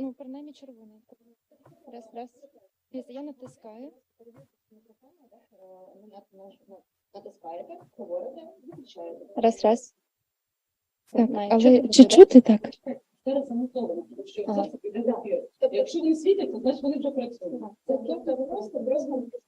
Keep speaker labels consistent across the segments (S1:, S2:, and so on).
S1: Ну, принаймні червоний. Раз. Я натискаю. Натискаєте, говорите, виключаєте. Раз. Так, але чи чути так?
S2: Зараз замотовано, якщо він світить, то значить вони вже працюють. Тобто просто розмовляти.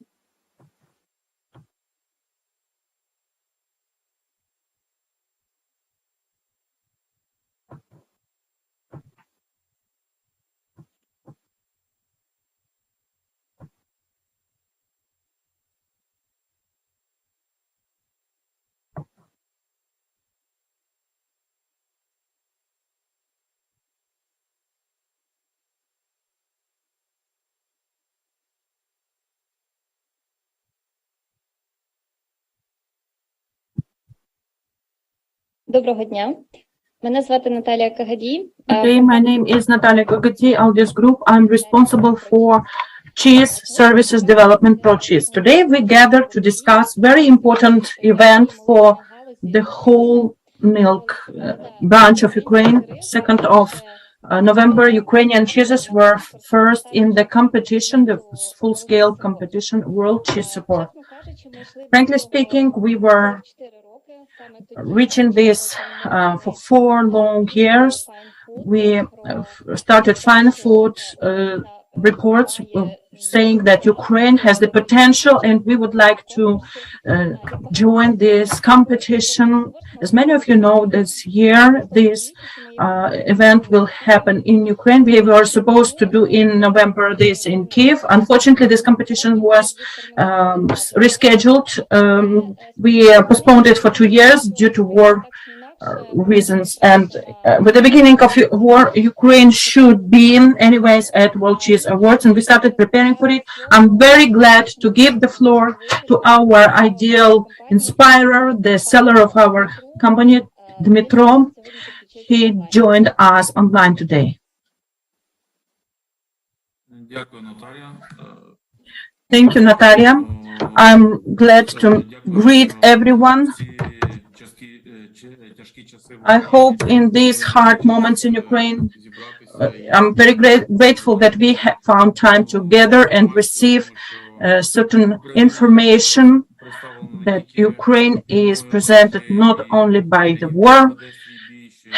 S1: Доброго дня. Мене звати Наталія Кагадій.
S3: Today, my name is Natalia Kagadiy, Ardis Group. I'm responsible for cheese services development ProCheese. Today, we gather to discuss very important event for the whole milk branch of Ukraine. 2nd of November, Ukrainian cheeses were first in the competition, the full-scale competition, World Cheese Support. Frankly speaking, we were reaching this for 4 long years. We started fine food reports saying that Ukraine has the potential and we would like to join this competition. As many of you know, this year this event will happen in Ukraine. We were supposed to do in November this in Kyiv. Unfortunately, this competition was rescheduled. We postponed it for 2 years due to war reasons, and with the beginning of war, Ukraine should be in anyways at World Cheese Awards, and we started preparing for it. I'm very glad to give the floor to our ideal inspirer, the seller of our company, Dmytro. He joined us online today. Thank you, Natalia. I'm glad to greet everyone. I hope in these hard moments in Ukraine, I'm very grateful that we have found time together and receive certain information that Ukraine is presented not only by the war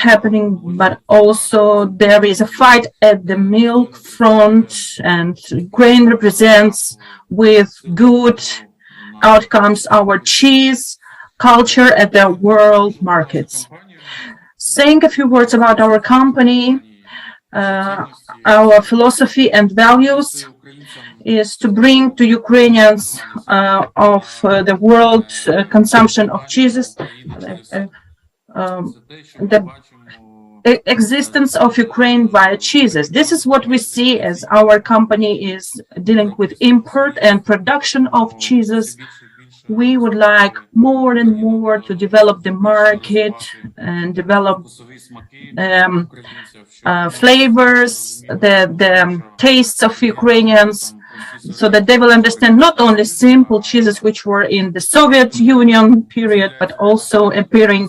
S3: happening, but also there is a fight at the milk front, and Ukraine represents with good outcomes our cheese culture at the world markets. Saying a few words about our company, our philosophy and values is to bring to Ukrainians of the world consumption of cheeses the existence of Ukraine via cheeses. This is what we see as our company is dealing with import and production of cheeses. We would like more and more to develop the market and develop flavors, the tastes of Ukrainians, so that they will understand not only simple cheeses which were in the Soviet Union period, but also appearing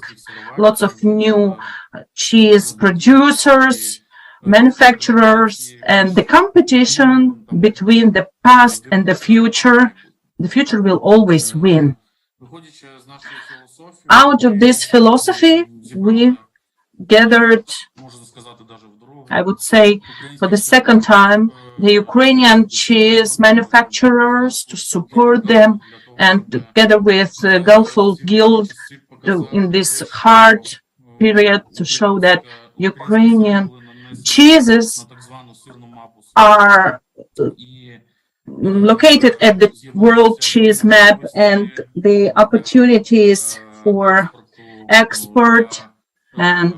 S3: lots of new cheese producers, manufacturers, and the competition between the past and the future will always win. Out of this philosophy, we gathered, I would say, for the second time, the Ukrainian cheese manufacturers to support them, and together with Gulf Guild in this hard period to show that Ukrainian cheeses are located at the world cheese map, and the opportunities for export and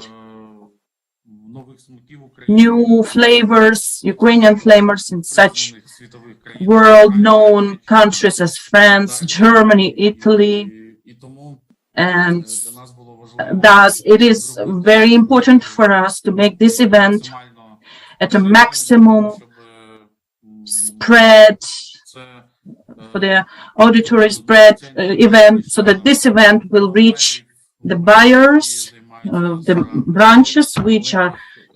S3: new flavors, Ukrainian flavors in such world-known countries as France, Germany, Italy, and thus it is very important for us to make this event at a maximum spread, for the auditory spread event, so that this event will reach the buyers, the branches which are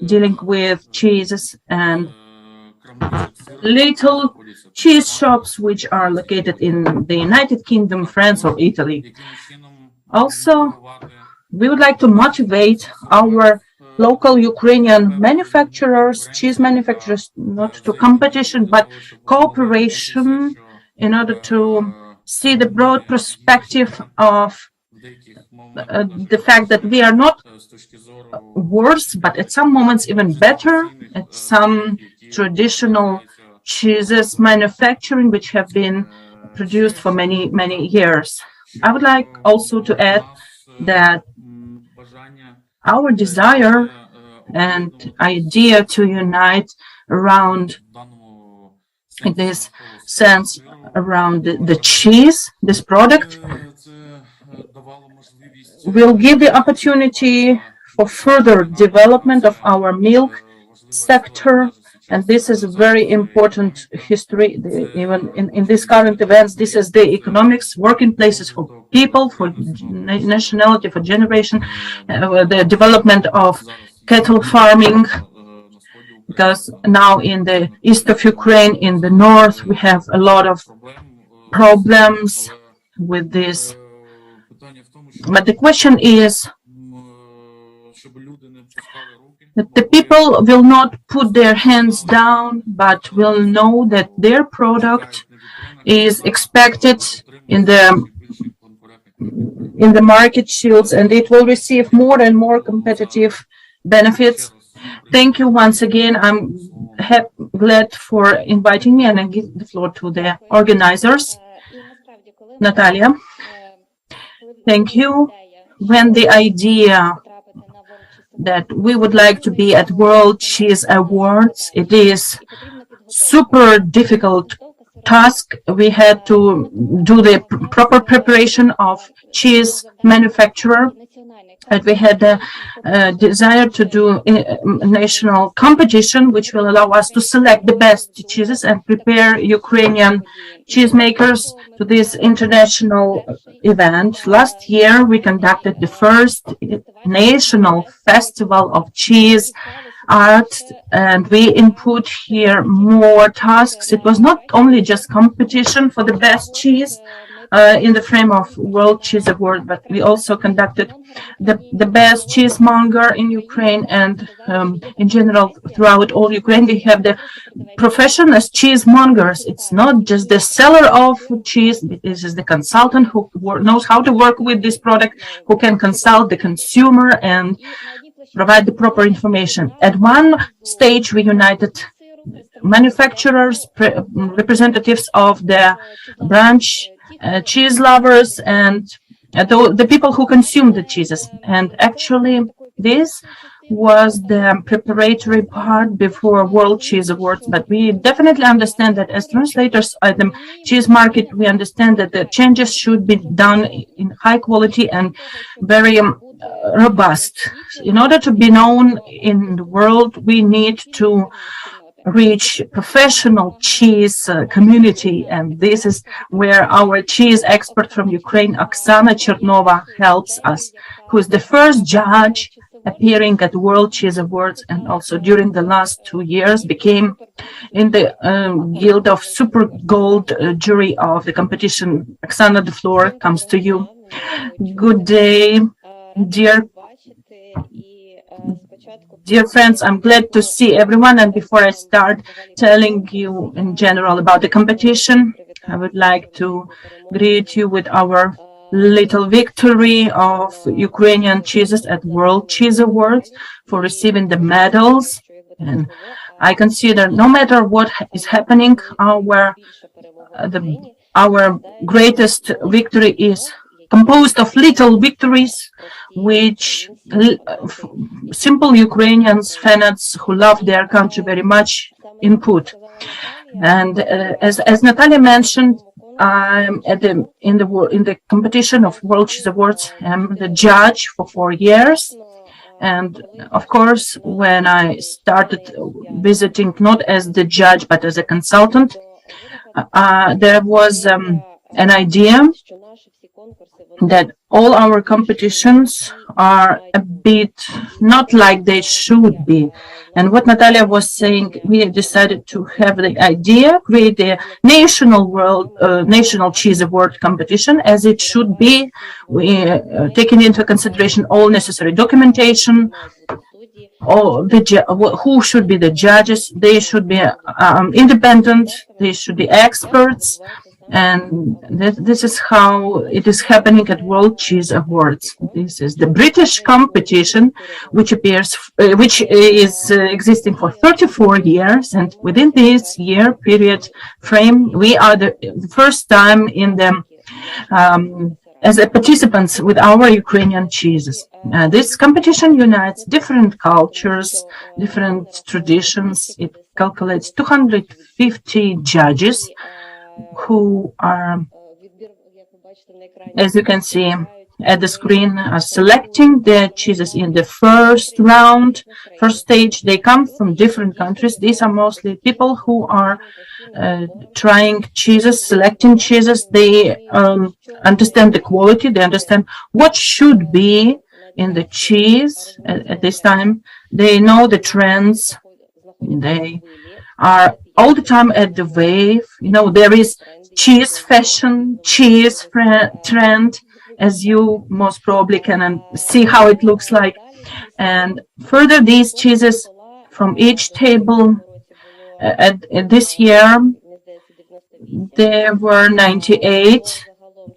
S3: dealing with cheeses and little cheese shops which are located in the United Kingdom, France, or Italy. Also, we would like to motivate our local Ukrainian manufacturers, cheese manufacturers, not to competition, but cooperation in order to see the broad perspective of the fact that we are not worse, but at some moments even better at some traditional cheeses manufacturing which have been produced for many, many years. I would like also to add that our desire and idea to unite around, in this sense, around the cheese, this product, will give the opportunity for further development of our milk sector. And this is a very important history. Even in these current events, this is the economics, working places for people, for nationality, for generation, the development of cattle farming. Because now in the east of Ukraine, in the north, we have a lot of problems with this. But the question is that the people will not put their hands down, but will know that their product is expected in the market shields, and it will receive more and more competitive benefits. Thank you once again. I'm glad for inviting me, and I give the floor to the organizers. Natalia, thank you. When the idea that we would like to be at World Cheese Awards, it is super difficult task. We had to do the proper preparation of cheese manufacturer, and we had a desire to do a national competition which will allow us to select the best cheeses and prepare Ukrainian cheesemakers to this international event. Last year we conducted the first national festival of cheese art, and we input here more tasks. It was not only just competition for the best cheese in the frame of World Cheese Award, but we also conducted the best cheesemonger in Ukraine, and in general throughout all Ukraine we have the profession as cheesemongers. It's not just the seller of cheese, this is the consultant who knows how to work with this product, who can consult the consumer and provide the proper information. At one stage we united manufacturers, representatives of the branch, cheese lovers, and the people who consume the cheeses. And actually this was the preparatory part before World Cheese Awards. But we definitely understand that as translators at the cheese market, we understand that the changes should be done in high quality and very robust. In order to be known in the world, we need to reach professional cheese community, and this is where our cheese expert from Ukraine, Oksana Chernova, helps us, who is the first judge appearing at World Cheese Awards, and also during the last 2 years became in the Guild of Super Gold jury of the competition. Oksana, the floor comes to you. Good day, dear friends. I'm glad to see everyone, and before I start telling you in general about the competition, I would like to greet you with our little victory of Ukrainian cheeses at World Cheese Awards for receiving the medals. And I consider no matter what is happening, our greatest victory is composed of little victories, which simple Ukrainians, fanatics who love their country very much, input. And as Natalia mentioned, I'm in the competition of World Cheese Awards. I'm the judge for 4 years. And of course, when I started visiting, not as the judge, but as a consultant, there was an idea that all our competitions are a bit not like they should be. And what Natalia was saying, we decided to have the idea, create a national cheese award competition as it should be, taking into consideration all necessary documentation, who should be the judges. They should be independent, they should be experts, and this is how it is happening at World Cheese Awards. This is the British competition, which is existing for 34 years, and within this year period frame, we are the first time in the as participants with our Ukrainian cheeses. This competition unites different cultures, different traditions. It calculates 250 judges who are, as you can see at the screen, are selecting the cheeses in the first stage. They come from different countries. These are mostly people who are trying cheeses, selecting cheeses. They understand the quality. They understand what should be in the cheese at this time. They know the trends. They are all the time at the wave. You know, there is cheese fashion, cheese trend, as you most probably can see how it looks like. And further, these cheeses from each table at this year, there were 98.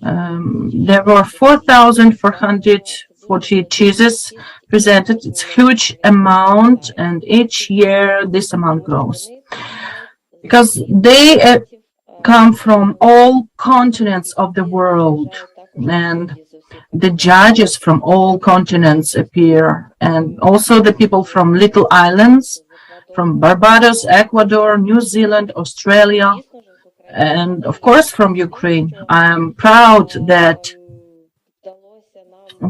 S3: There were 4,440 cheeses presented. It's a huge amount, and each year this amount grows. Because they come from all continents of the world, and the judges from all continents appear, and also the people from little islands, from Barbados, Ecuador, New Zealand, Australia, and of course from Ukraine. I'm proud that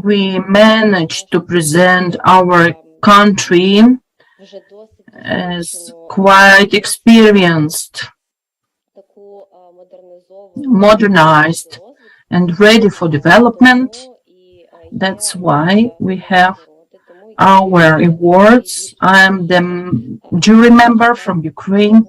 S3: we managed to present our country as quite experienced, modernized, and ready for development. That's why we have our awards. I am the jury member from Ukraine,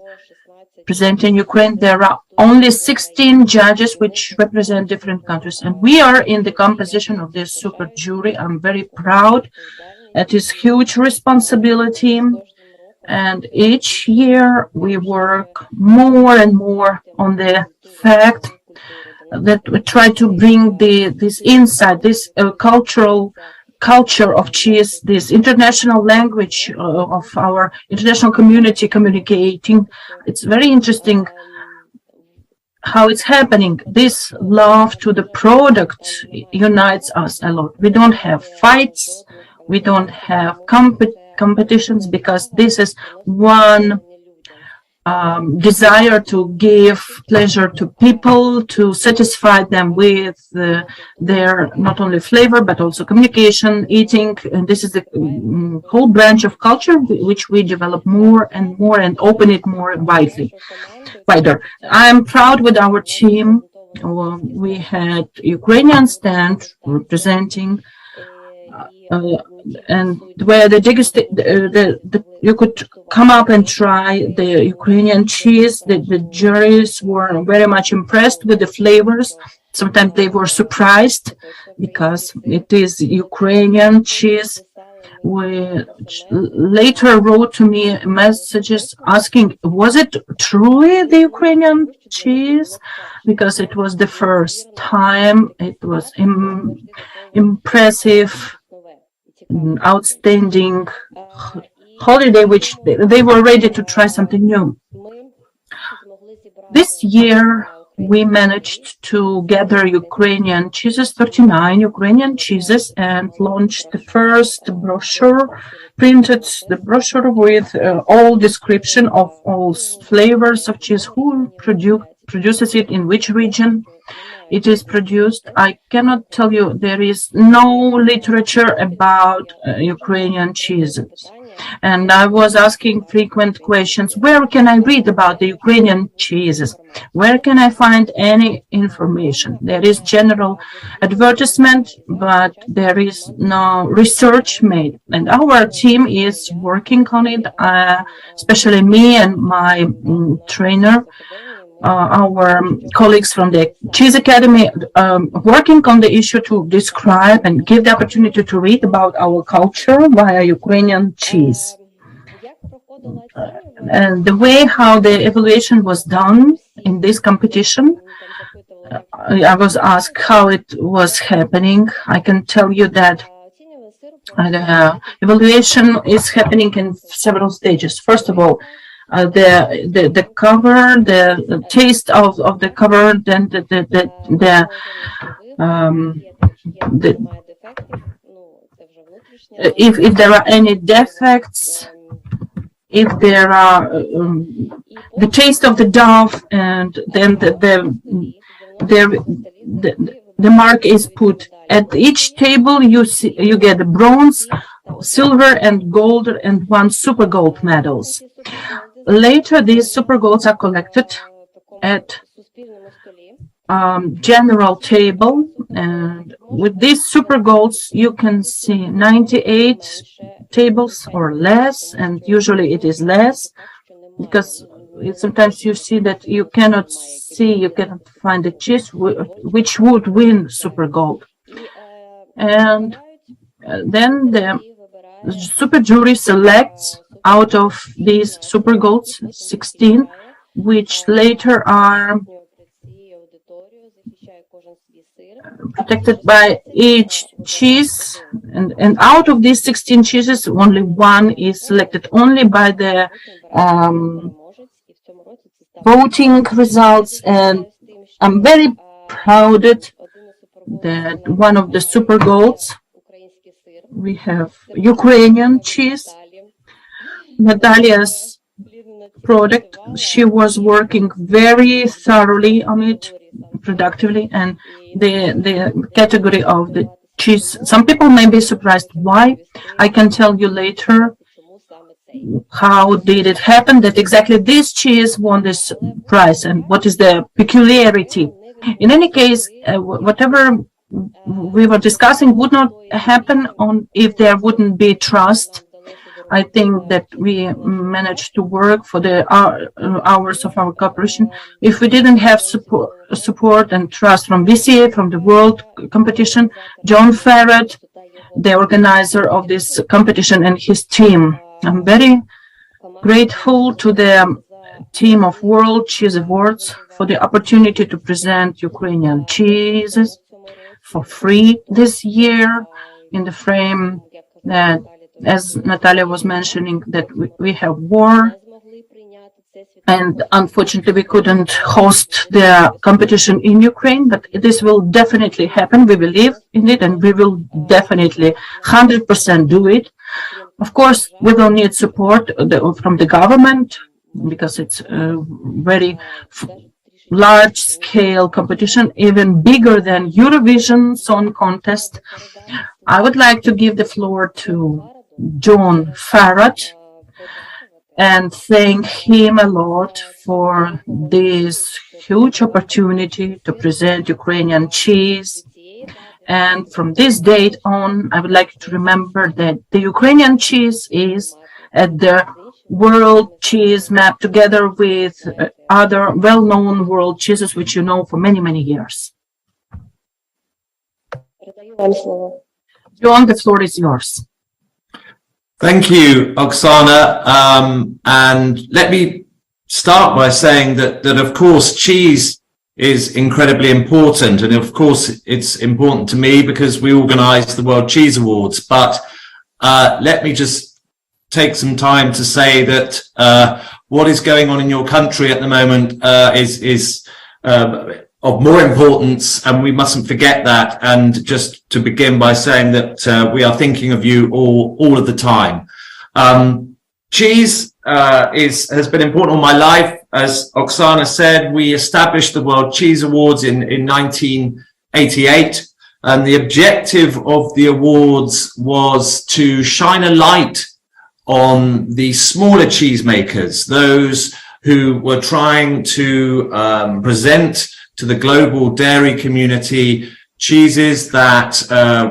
S3: presenting Ukraine. There are only 16 judges which represent different countries, and we are in the composition of this super jury. I'm very proud. It is huge responsibility, and each year we work more and more on the fact that we try to bring this insight, this culture of cheese, this international language of our international community communicating. It's very interesting how it's happening. This love to the product unites us a lot. We don't have fights, we don't have competitions, because this is one desire to give pleasure to people, to satisfy them with their not only flavor but also communication, eating, and this is the whole branch of culture which we develop more and more and open it more wider. I'm proud with our team. We had Ukrainian stand representing and where you could come up and try the Ukrainian cheese. The juries were very much impressed with the flavors. Sometimes they were surprised because it is Ukrainian cheese. Later wrote to me messages asking, was it truly the Ukrainian cheese? Because it was the first time. It was impressive, outstanding holiday, which they were ready to try something new. This year, we managed to gather Ukrainian cheeses, 39 Ukrainian cheeses, and launched the first brochure, printed the brochure with all description of all flavors of cheese, who produces it, in which region. it is produced. I cannot tell you, there is no literature about Ukrainian cheeses. And I was asking frequent questions. Where can I read about the Ukrainian cheeses? Where can I find any information? There is general advertisement, but there is no research made. And our team is working on it, especially me and my trainer, our colleagues from the Cheese Academy, working on the issue to describe and give the opportunity to read about our culture via Ukrainian cheese. And the way how the evaluation was done in this competition, I was asked how it was happening. I can tell you that the evaluation is happening in several stages. First of all, the cover, the taste of the cover, then if there are any defects, if there are the taste of the dough, and then the mark is put at each table. You get the bronze, silver, and gold, and 1 super gold medals. Later, these super golds are collected at general table, and with these super golds you can see 98 tables or less, and usually it is less, because sometimes you see that you cannot find the cheese which would win super gold. And then the super jury selects out of these super golds 16, which later are protected by each cheese, and out of these 16 cheeses, only 1 is selected only by the voting results. And I'm very proud that one of the super golds, we have Ukrainian cheese, Natalia's product. She was working very thoroughly on it, productively, and the category of the cheese, some people may be surprised why. I can tell you later how did it happen that exactly this cheese won this prize and what is the peculiarity. In any case, whatever we were discussing would not happen if there wouldn't be trust. I think that we managed to work for the hours of our cooperation. If we didn't have support and trust from WCA, from the world competition, John Farrand, the organizer of this competition, and his team. I'm very grateful to the team of World Cheese Awards for the opportunity to present Ukrainian cheeses for free this year, in the frame that, as Natalia was mentioning, that we have war, and unfortunately we couldn't host the competition in Ukraine, but this will definitely happen. We believe in it, and we will definitely 100% do it. Of course, we will need support from the government, because it's a very large-scale competition, even bigger than Eurovision Song Contest. I would like to give the floor to John Farrand and thank him a lot for this huge opportunity to present Ukrainian cheese. And from this date on, I would like to remember that the Ukrainian cheese is at the world cheese map, together with other well-known world cheeses, which you know for many, many years. John, the floor is yours.
S4: Thank you, Oksana. And let me start by saying that of course, cheese is incredibly important. And of course, it's important to me because we organize the World Cheese Awards. But let me just take some time to say that what is going on in your country at the moment is of more importance, and we mustn't forget that. And just to begin by saying that we are thinking of you all of the time. cheese has been important all my life. As Oksana said, we established the World Cheese Awards in 1988. And the objective of the awards was to shine a light on the smaller cheesemakers, those who were trying to present to the global dairy community cheeses that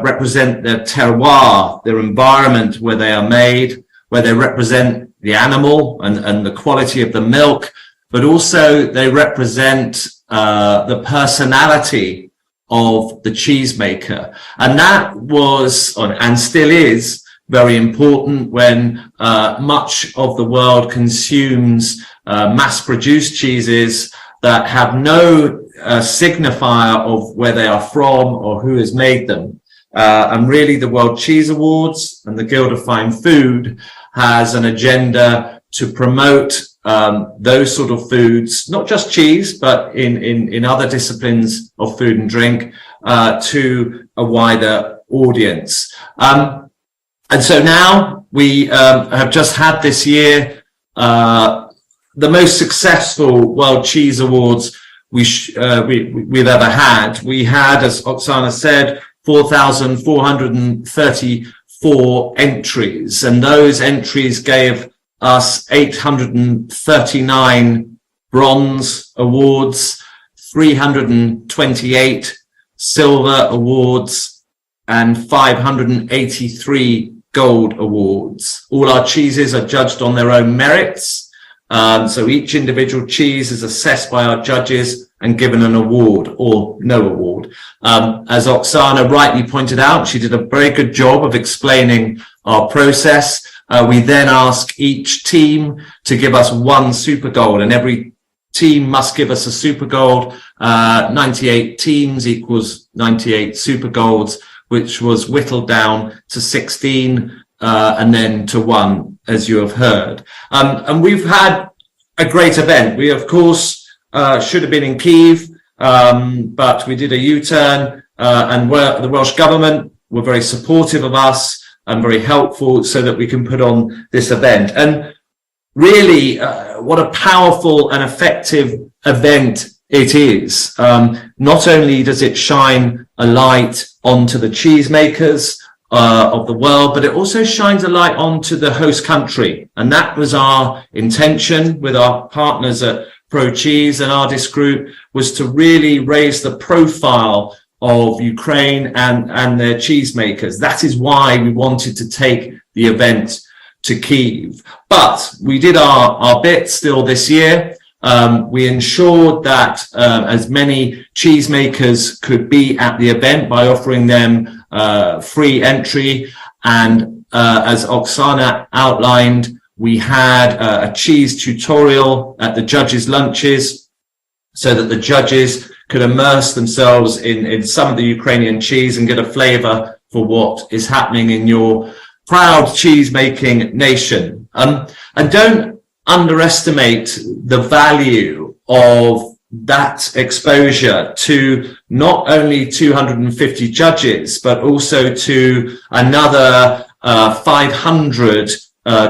S4: represent their terroir, their environment where they are made, where they represent the animal and the quality of the milk, but also they represent the personality of the cheesemaker. And that was, and still is, very important when much of the world consumes mass-produced cheeses that have no signifier of where they are from or who has made them. And really the World Cheese Awards and the Guild of Fine Food has an agenda to promote those sort of foods, not just cheese, but in other disciplines of food and drink, to a wider audience. And so now we have just had this year the most successful World Cheese Awards we've ever had. We had, as Oksana said, 4,434 entries, and those entries gave us 839 bronze awards, 328 silver awards, and 583 gold awards. All our cheeses are judged on their own merits. So each individual cheese is assessed by our judges and given an award or no award. As Oksana rightly pointed out, she did a very good job of explaining our process. We then ask each team to give us one super gold, and every team must give us a super gold. 98 teams equals 98 super golds, which was whittled down to 16 and then to 1, as you have heard. And we've had a great event. We, of course, should have been in Kyiv, but we did a U-turn, and the Welsh government were very supportive of us and very helpful so that we can put on this event. And really, what a powerful and effective event it is. Not only does it shine a light onto the cheesemakers of the world, but it also shines a light onto the host country. And that was our intention with our partners at ProCheese and Ardis Group, was to really raise the profile of Ukraine and their cheesemakers. That is why we wanted to take the event to Kyiv. But we did our bit still this year. We ensured that as many cheesemakers could be at the event by offering them free entry. And as Oksana outlined, we had a cheese tutorial at the judges' lunches so that the judges could immerse themselves in some of the Ukrainian cheese and get a flavor for what is happening in your proud cheese-making nation. And don't underestimate the value of that exposure to not only 250 judges, but also to another 500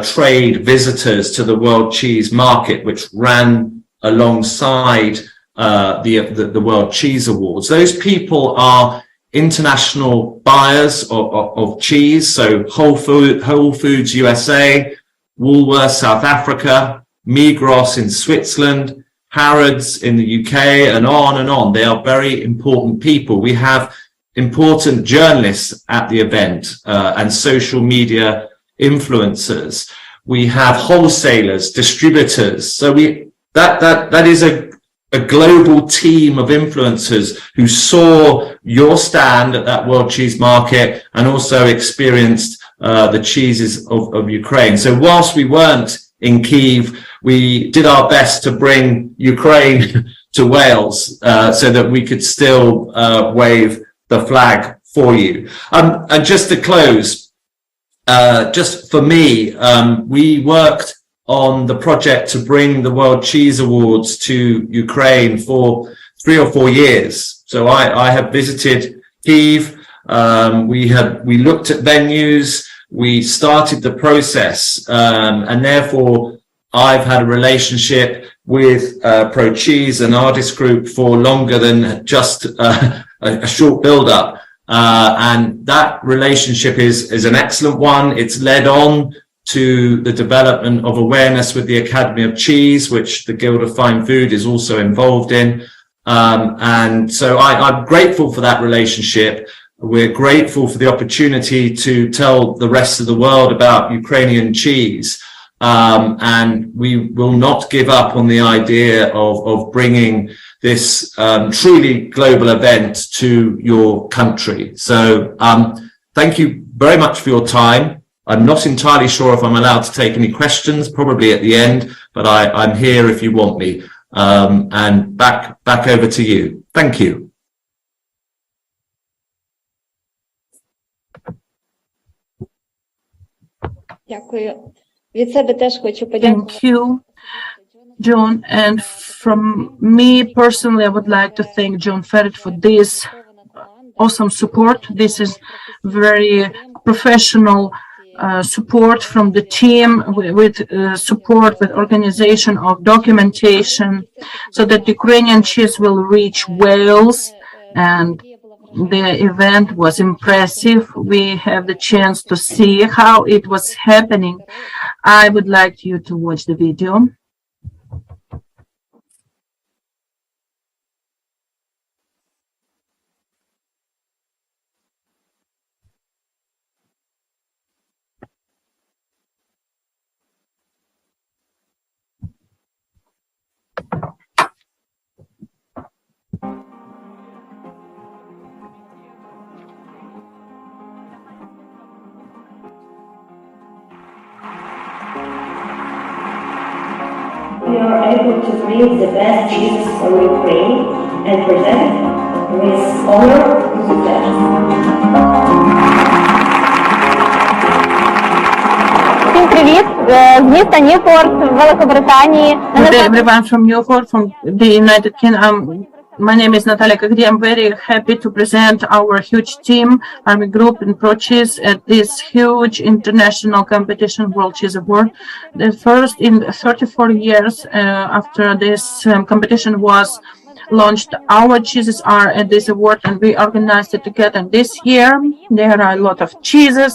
S4: trade visitors to the World Cheese Market, which ran alongside the World Cheese Awards. Those people are international buyers of cheese, so Whole Foods USA, Woolworths South Africa, Migros in Switzerland, Harrods in the UK, and on and on. They are very important people. We have important journalists at the event and social media influencers. We have wholesalers, distributors. So that is a global team of influencers who saw your stand at that World Cheese Market and also experienced the cheeses of Ukraine. So whilst we weren't in Kyiv, we did our best to bring Ukraine to Wales so that we could still wave the flag for you. And just to close, just for me, we worked on the project to bring the World Cheese Awards to Ukraine for 3 or 4 years. So I have visited Kyiv. We looked at venues. we started the process, and therefore I've had a relationship with ProCheese and Ardis Group for longer than just a short build-up. And that relationship is an excellent one. It's led on to the development of awareness with the Academy of Cheese, which the Guild of Fine Food is also involved in. And so I'm grateful for that relationship. We're grateful for the opportunity to tell the rest of the world about Ukrainian cheese. And we will not give up on the idea of bringing this truly global event to your country. So thank you very much for your time. I'm not entirely sure if I'm allowed to take any questions, probably at the end, but I'm here if you want me. And back over to you. Thank you.
S1: Дякую. Від себе теж хочу
S3: Thank
S1: подякувати.
S3: you, John. And from me personally, I would like to thank John Farrand for this awesome support. This is very professional support from the team with support with organization of documentation so that Ukrainian cheese will reach Wales, and the event was impressive. We have the chance to see how it was happening. I would like you to watch the video.
S5: We are able to bring the best cheeses from Ukraine and present with honor to the judges.
S1: Всім привіт! З міста Ньюпорт, Великобританії.
S3: Good day, everyone from Newport, from the United Kingdom. My name is Natalia Kagadiy. I'm very happy to present our huge team, Army Group and ProCheese at this huge international competition, World Cheese Award. The first in 34 years after this competition was launched, our cheeses are at this award, and we organized it together. And this year, there are a lot of cheeses,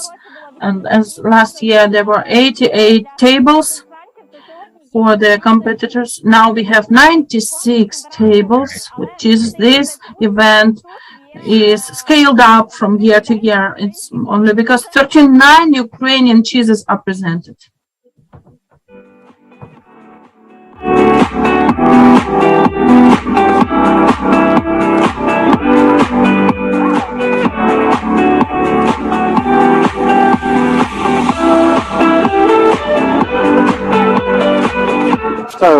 S3: and as last year, there were 88 tables for the competitors. Now we have 96 tables with cheeses. This event is scaled up from year to year. It's only because 39 Ukrainian cheeses are presented.
S6: So,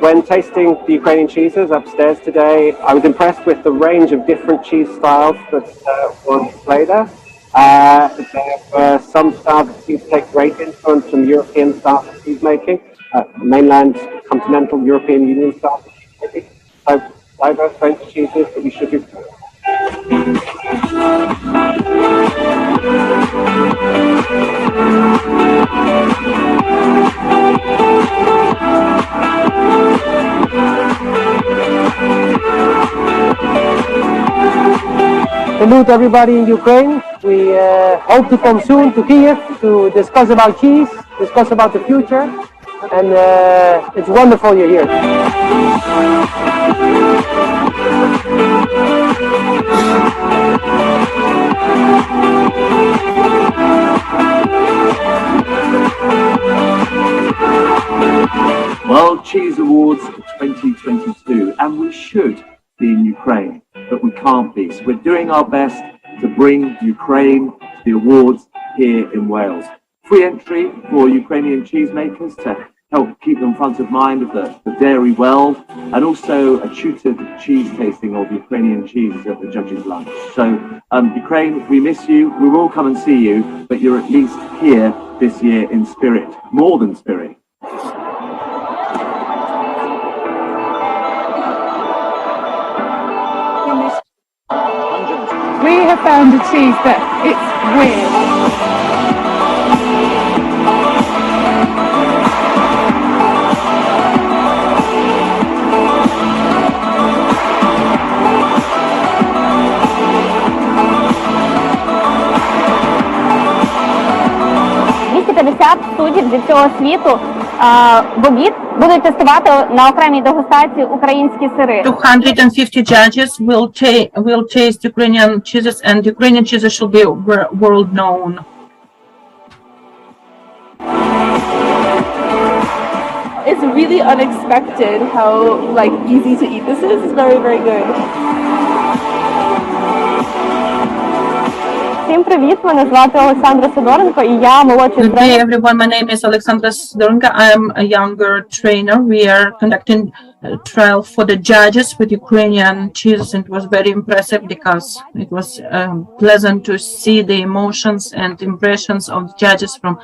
S6: when tasting the Ukrainian cheeses upstairs today, I was impressed with the range of different cheese styles that was displayed there. There were some styles that seemed to take great influence from European styles of cheese making, mainland continental European Union styles of cheese making. So, diverse range of cheeses that we should be. Salute everybody in Ukraine. We hope to come soon to Kiev to discuss about cheese, discuss about the future, and it's wonderful you're here.
S7: World Cheese Awards 2022, and we should be in Ukraine, but we can't be. So we're doing our best to bring Ukraine to the awards here in Wales. Free entry for Ukrainian cheesemakers to help keep them front of mind of the dairy world, and also a tutored cheese tasting of Ukrainian cheese at the judges' lunch. So Ukraine, we miss you. We will come and see you, but you're at least here this year in spirit, more than spirit.
S8: We have found a cheese that it's weird.
S1: 250 суддів зі всього світу в обід будуть тестувати на окремій дегустації українські сири.
S3: 250 judges will taste Ukrainian cheeses, and Ukrainian cheeses should be world known.
S8: It's really unexpected how easy to eat this is. It's very, very good.
S1: Всім привіт, мене звати Олександра Сидоренко, і я молодший
S3: Good day,
S1: тренер.
S3: everyone. My name is Alexandra Sidorenko. I am a younger trainer. We are conducting a trial for the judges with Ukrainian cheese, and it was very impressive because it was pleasant to see the emotions and impressions of the judges from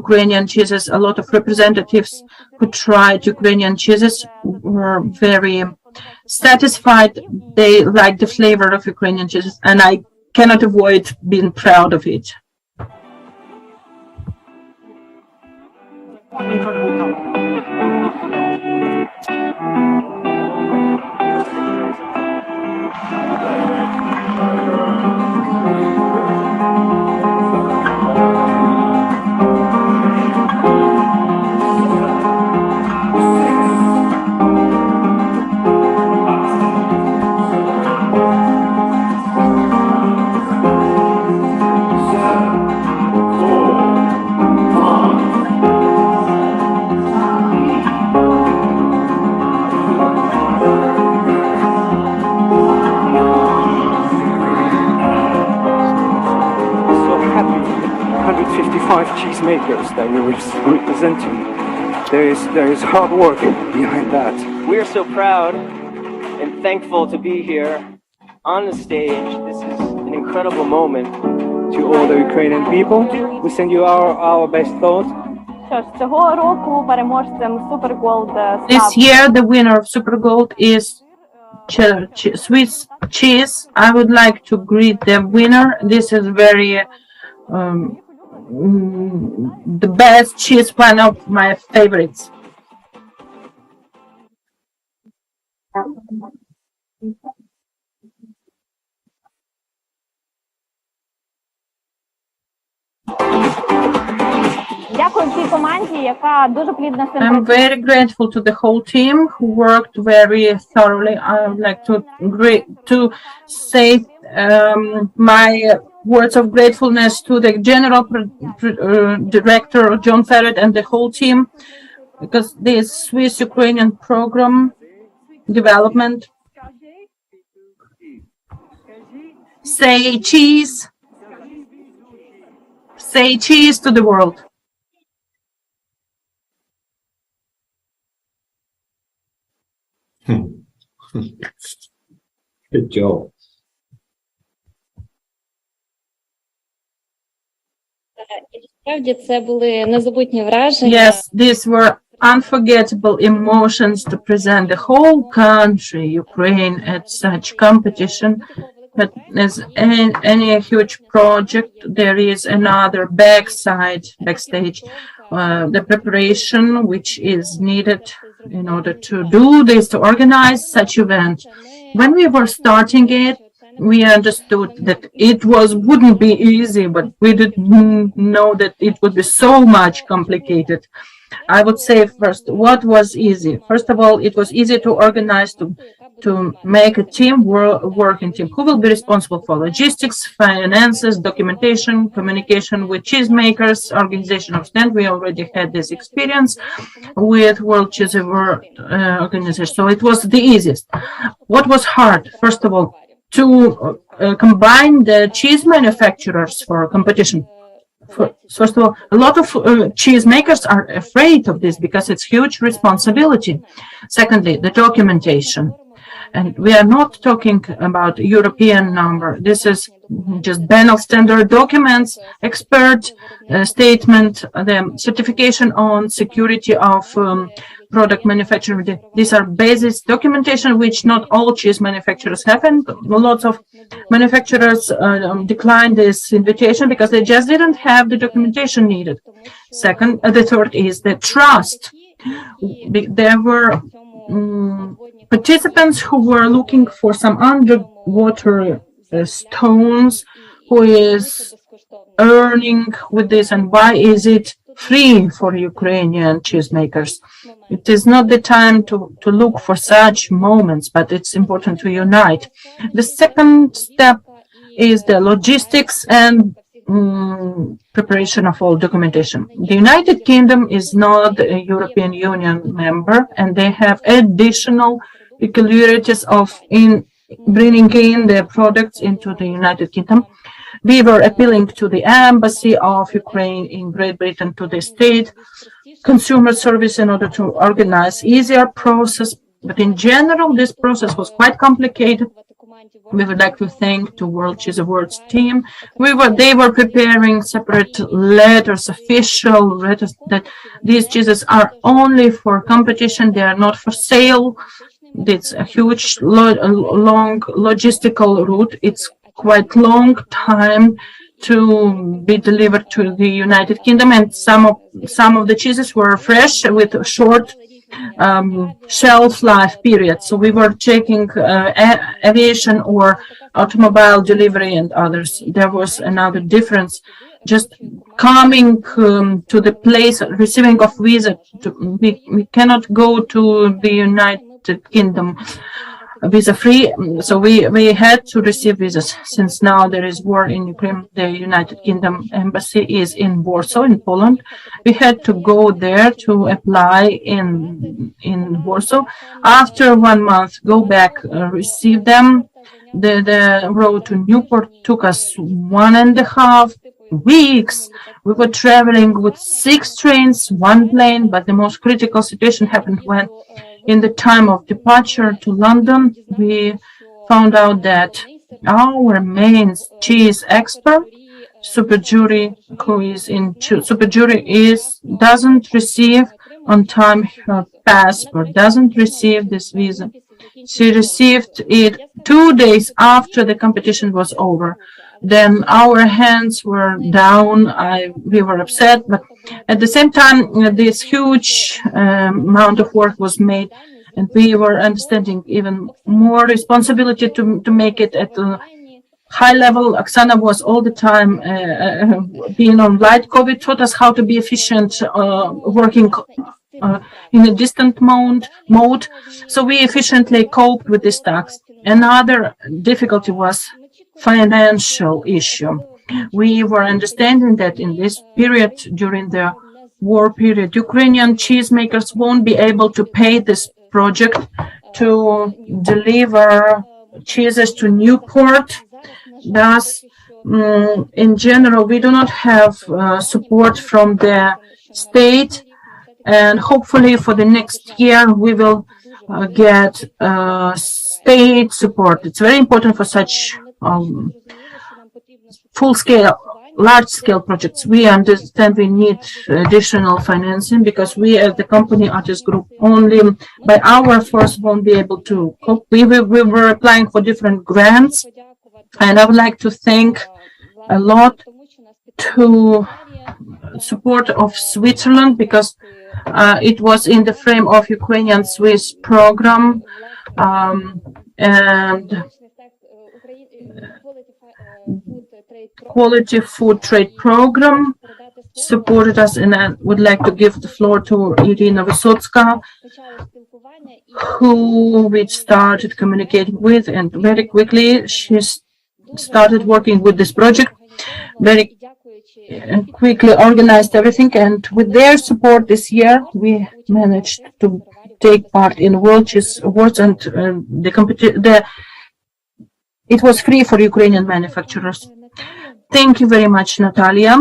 S3: Ukrainian cheeses. A lot of representatives who tried Ukrainian cheeses were very satisfied. They liked the flavor of Ukrainian cheeses, and I cannot avoid being proud of it.
S9: Cheesemakers that you're representing. There is hard work behind that.
S10: We are so proud and thankful to be here on the stage. This is an incredible moment.
S9: To all the Ukrainian people, we send you our best thoughts.
S1: Що ж, цього року переможцем Super Gold
S3: This year, the winner of Super Gold is Swiss cheese. I would like to greet the winner. This is very the best cheese, one of my favorites.
S1: Дякую всій команді, яка дуже плідно
S3: I'm very grateful to the whole team who worked very thoroughly. I would like to say my words of gratefulness to the general director John Farrand and the whole team, because this Swiss-Ukrainian program development. Say cheese. Say cheese to the world.
S4: Good job.
S1: Справді це були незабутні враження.
S3: Yes, these were unforgettable emotions to present the whole country, Ukraine, at such competition. But as any huge project, there is another backstage, the preparation which is needed in order to do this, to organize such event. When we were starting it, we understood that it wouldn't be easy, but we didn't know that it would be so much complicated. I would say first, what was easy? First of all, it was easy to organize, to make a working team who will be responsible for logistics, finances, documentation, communication with cheesemakers, organization of stand. We already had this experience with World Cheese Organization, so it was the easiest. What was hard? First of all, to combine the cheese manufacturers for competition. First of all, a lot of cheese makers are afraid of this because it's huge responsibility. Secondly, the documentation. And we are not talking about European number. This is just ban of standard documents, expert statement, the certification on security of product manufacturing. These are basic documentation which not all cheese manufacturers have, and lots of manufacturers declined this invitation because they just didn't have the documentation needed. The third is the trust. There were participants who were looking for some underwater stones, who is earning with this, and why is it free for Ukrainian cheesemakers. It is not the time to look for such moments, but it's important to unite. The second step is the logistics and preparation of all documentation. The United Kingdom is not a European Union member, and they have additional peculiarities of bringing in their products into the United Kingdom. We were appealing to the embassy of Ukraine in Great Britain, to the state consumer service, in order to organize easier process. But in general, this process was quite complicated. We would like to thank the World Cheese Awards team. They were preparing separate letters, official letters, that these cheeses are only for competition. They are not for sale. It's a huge, long logistical route. It's quite long time to be delivered to the United Kingdom, and some of the cheeses were fresh with a short shelf life period. So we were checking aviation or automobile delivery and others. There was another difference. Just coming to the place, receiving of visa, we cannot go to the United Kingdom visa-free, so we had to receive visas. Since now there is war in Ukraine, the United Kingdom embassy is in Warsaw, in Poland. We had to go there to apply in Warsaw. After 1 month, go back, receive them. The road to Newport took us 1.5 weeks. We were traveling with 6 trains, 1 plane, but the most critical situation happened when, in the time of departure to London, we found out that our main cheese expert, Super Jury, who is in Super Jury, doesn't receive on time her passport, doesn't receive this visa. She received it 2 days after the competition was over. Then our hands were down. We were upset, but at the same time, this huge amount of work was made, and we were understanding even more responsibility to make it at a high level. Oksana was all the time being on light COVID, taught us how to be efficient, working in a distant mode. So we efficiently coped with this task. Another difficulty was financial issue. We were understanding that in this period, during the war period, Ukrainian cheesemakers won't be able to pay this project to deliver cheeses to Newport. Thus, in general, we do not have support from the state, and hopefully for the next year we will get state support. It's very important for such full-scale, large-scale projects. We understand we need additional financing, because we as the company Ardis Group, only by our force won't be able to cope. We were applying for different grants, and I would like to thank a lot to support of Switzerland, because it was in the frame of Ukrainian-Swiss program, and Quality Food Trade Program supported us, and I would like to give the floor to Iryna Vysotska, who we started communicating with, and very quickly she started working with this project, very quickly organized everything, and with their support this year we managed to take part in World Cheese Awards, and it was free for Ukrainian manufacturers. Thank you very much, Natalia.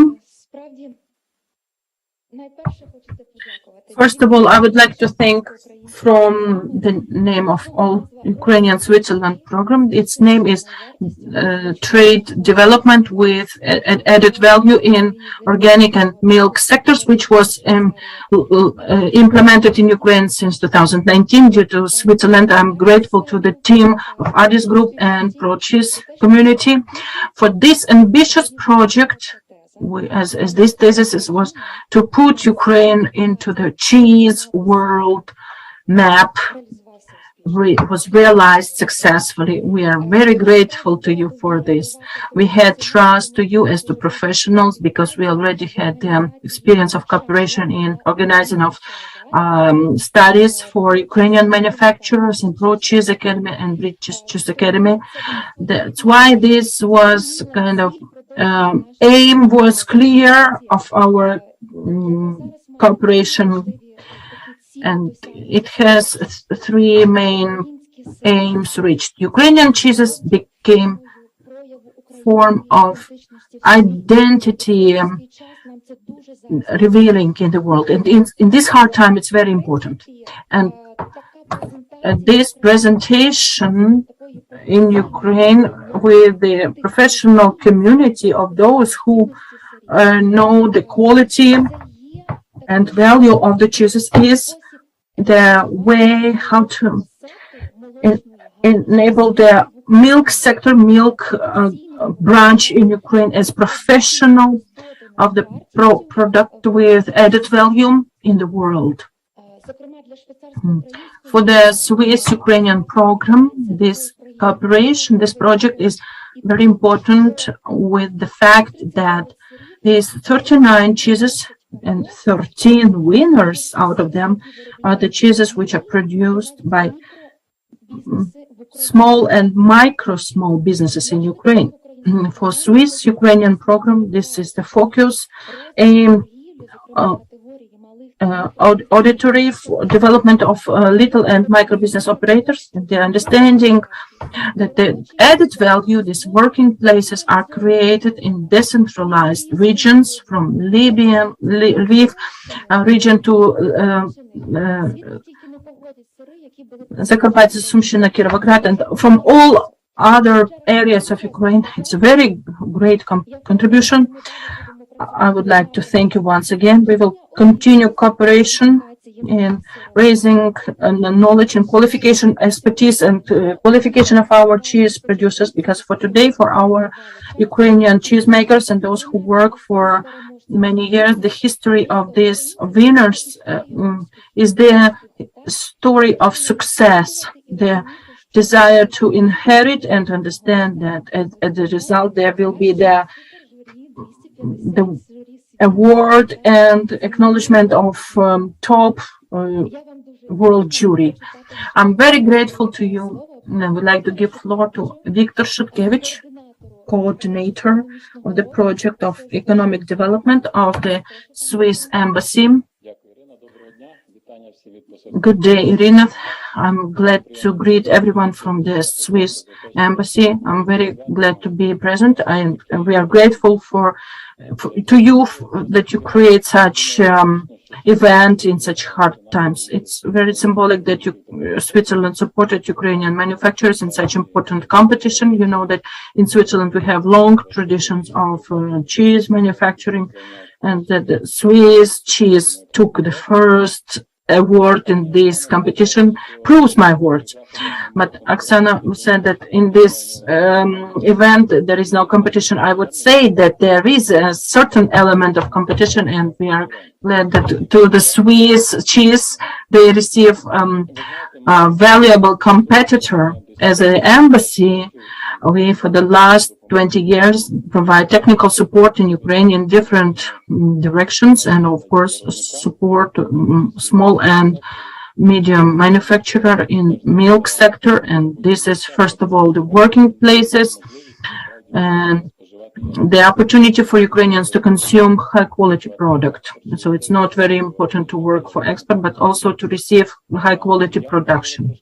S3: First of all, I would like to thank, from the name of all Ukrainian Switzerland program, its name is Trade Development with Added Value in Organic and Milk Sectors, which was implemented in Ukraine since 2019 due to Switzerland. I'm grateful to the team of Ardis Group and ProCheese community for this ambitious project. As this thesis was to put Ukraine into the cheese world map. was realized successfully. We are very grateful to you for this. We had trust to you as to professionals because we already had the experience of cooperation in organizing of studies for Ukrainian manufacturers in ProCheese Academy and British Cheese Academy. That's why this was kind of aim was clear of our cooperation, and it has three main aims reached. Ukrainian cheeses became form of identity revealing in the world, and in this hard time it's very important. And this presentation in Ukraine with the professional community of those who know the quality and value of the cheeses is the way how to enable the milk sector, milk branch in Ukraine as professional of the product with added value in the world. For the Swiss-Ukrainian program, this cooperation, this project is very important with the fact that these 39 cheeses and 13 winners out of them are the cheeses which are produced by small and small businesses in Ukraine. For Swiss-Ukrainian program, this is the focus aim auditory for development of little and micro business operators, and the understanding that the added value, these working places are created in decentralized regions from Lviv region to Zakarpattia, Sumshina, Kirovograd, and from all other areas of Ukraine. It's a very great contribution. I would like to thank you once again. We will continue cooperation in raising knowledge and qualification, expertise, and qualification of our cheese producers, because for today, for our Ukrainian cheesemakers and those who work for many years, the history of these winners is the story of success, the desire to inherit and understand that as a result there will be the award and acknowledgement of top world jury. I'm very grateful to you, and I would like to give floor to Viktor Shutkevych, coordinator of the project of economic development of the Swiss Embassy. Good day, Iryna. I'm glad to greet everyone from the Swiss Embassy. I'm very glad to be present, and we are grateful to you that you create such event in such hard times. It's very symbolic that Switzerland supported Ukrainian manufacturers in such important competition. You know that in Switzerland we have long traditions of cheese manufacturing, and that the Swiss cheese took the first award in this competition proves my words. But Oksana said that in this event there is no competition. I would say that there is a certain element of competition, and we are glad that to the Swiss cheese they receive a valuable competitor. As an embassy, we for the last 20 years provide technical support in Ukraine in different directions, and of course support small and medium manufacturer in milk sector. And this is first of all the working places and the opportunity for Ukrainians to consume high quality product. So it's not very important to work for export, but also to receive high quality production.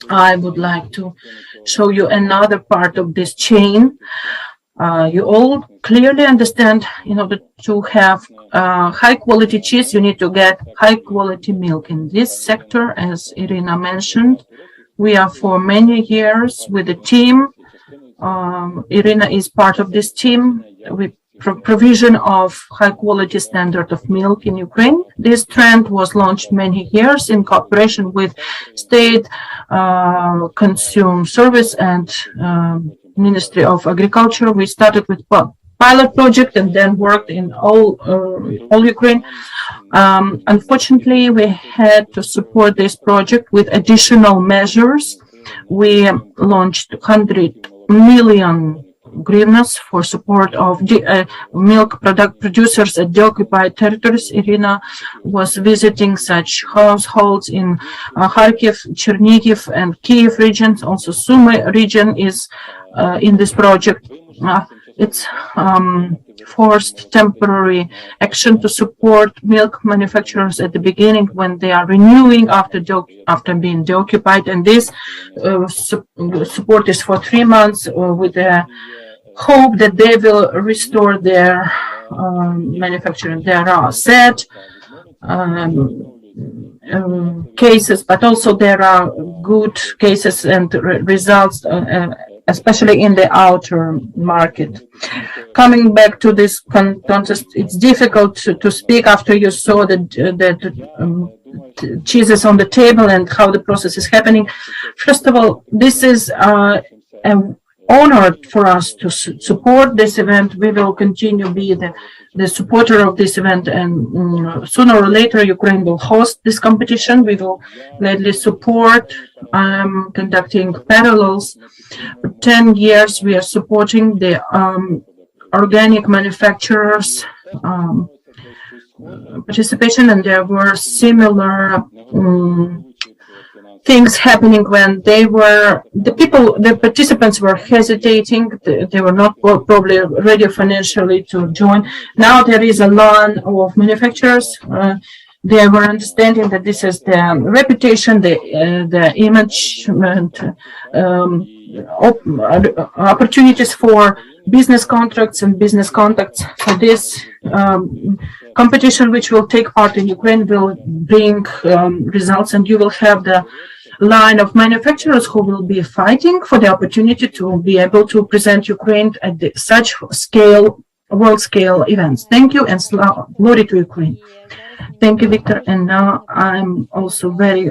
S3: I would like to show you another part of this chain. You all clearly understand, in order to have high quality cheese, you need to get high quality milk. In this sector, as Iryna mentioned, we are for many years with the team. Iryna is part of this team with provision of high quality standard of milk in Ukraine. This trend was launched many years in cooperation with State Consumer Service and Ministry of Agriculture. We started with pilot project and then worked in all Ukraine. Unfortunately, we had to support this project with additional measures. We launched 100 million hryvnias for support of milk product producers at the occupied territories. Iryna was visiting such households in Kharkiv, Chernihiv, and Kiev regions. Also, Sumy region is in this project. It's forced temporary action to support milk manufacturers at the beginning when they are renewing after being deoccupied, and this support is for 3 months with the hope that they will restore their manufacturing. There are sad cases, but also there are good cases and results, especially in the outer market. Coming back to this contest, it's difficult to speak after you saw that cheeses on the table and how the process is happening. First of all, this is an honor for us to support this event. We will continue to be the supporter of this event, and sooner or later Ukraine will host this competition. We will gladly support. I'm conducting parallels. For 10 years we are supporting the organic manufacturers participation, and there were similar things happening when the participants were hesitating. They were not probably ready financially to join. Now there is a line of manufacturers. They were understanding that this is the reputation, the image, and opportunities for business contracts and business contacts. For this competition, which will take part in Ukraine, will bring results, and you will have the line of manufacturers who will be fighting for the opportunity to be able to present Ukraine at such scale, world scale events. Thank you, and glory to Ukraine. Thank you, Viktor. And now I'm also very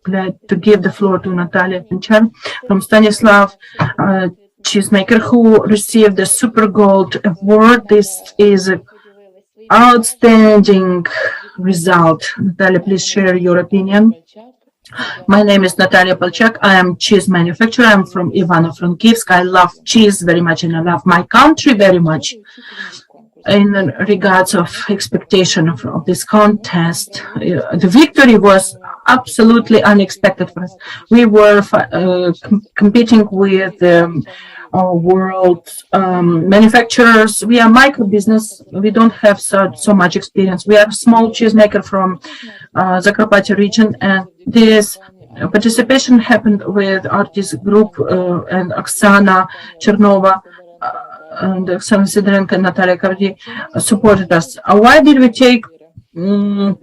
S3: glad to give the floor to Natalia Palchak from Stanislav, cheesemaker, who received the Super Gold Award. This is an outstanding result. Natalia, please share your opinion. My name is Natalia Palchak. I am cheese manufacturer. I'm from Ivano-Frankivsk. I love cheese very much, and I love my country very much. In regards of expectation of this contest, the victory was absolutely unexpected for us. We were competing with world manufacturers. We are micro business. We don't have so much experience. We are a small cheesemaker from Zakarpattia region, and this participation happened with Ardis Group and Oksana Chernova and Oksana Sidorenko and Natalia Kagadiy supported us. Why did we take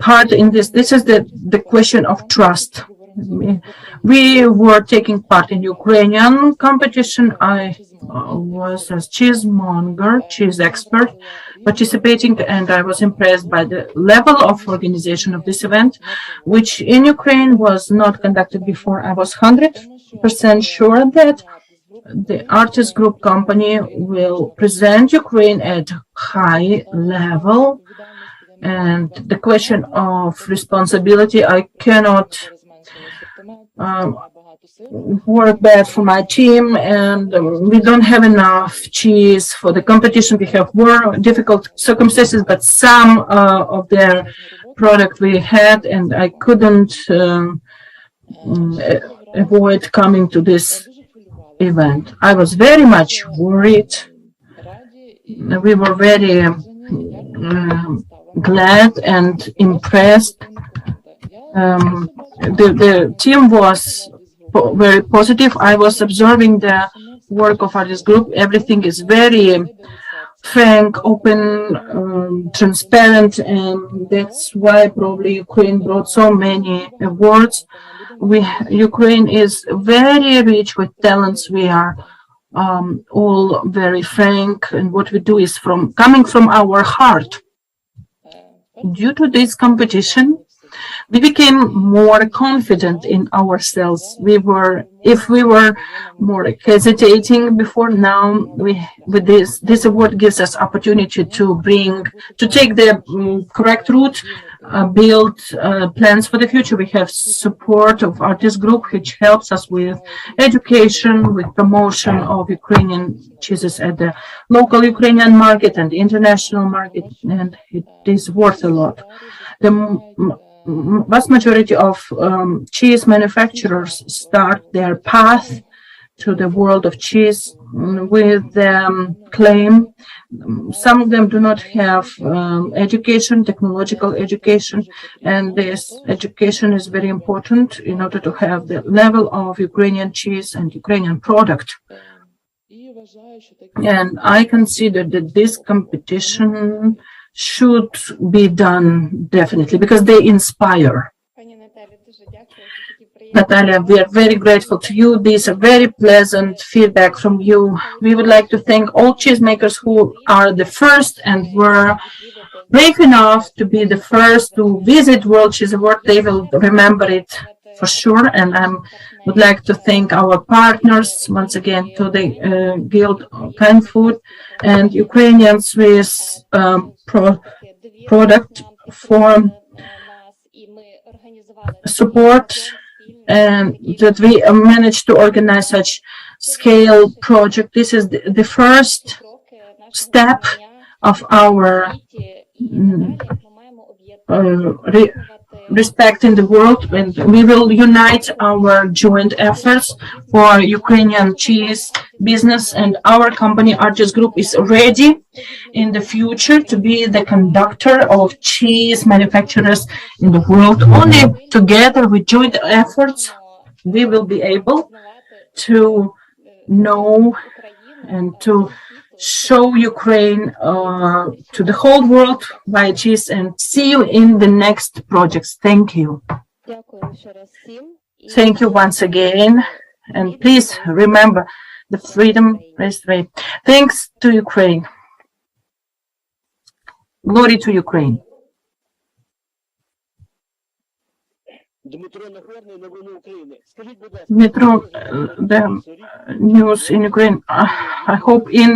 S3: part in this? This is the question of trust. We were taking part in Ukrainian competition. I was a cheesemonger, cheese expert, participating, and I was impressed by the level of organization of this event, which in Ukraine was not conducted before. I was 100% sure that the Ardis Group company will present Ukraine at high level, and the question of responsibility, I cannot work bad for my team, and we don't have enough cheese for the competition. We have more difficult circumstances, but some of their product we had, and I couldn't avoid coming to this event. I was very much worried. We were very glad and impressed. The team was very positive. I was observing the work of Ardis Group. Everything is very frank, open, transparent, and that's why probably Ukraine brought so many awards. Ukraine is very rich with talents. We are all very frank, and what we do is coming from our heart. Due to this competition, we became more confident in ourselves. If we were more hesitating before, now with this award gives us opportunity to take the correct route, build plans for the future. We have support of Ardis Group, which helps us with education, with promotion of Ukrainian cheeses at the local Ukrainian market and international market, and it is worth a lot. The vast majority of cheese manufacturers start their path to the world of cheese with the claim. Some of them do not have education, technological education, and this education is very important in order to have the level of Ukrainian cheese and Ukrainian product. And I consider that this competition should be done definitely because they inspire. Natalia, we are very grateful to you. These are very pleasant feedback from you. We would like to thank all cheesemakers who are the first and were brave enough to be the first to visit World Cheese Award. They will remember it for sure. And I would like to thank our partners once again, to the Guild of Canned Food and Ukrainian Swiss product for support, and that we managed to organize such scale project. This is the first step of our respect in the world, and we will unite our joint efforts for Ukrainian cheese business, and our company Ardis Group is ready in the future to be the conductor of cheese manufacturers in the world. Only together with joint efforts we will be able to know and to show Ukraine to the whole world via cheese, and see you in the next projects. Thank you. Thank you once again, and please remember the freedom race way. Thanks to Ukraine. Glory to Ukraine. Dmytro, the news in Ukraine. I hope in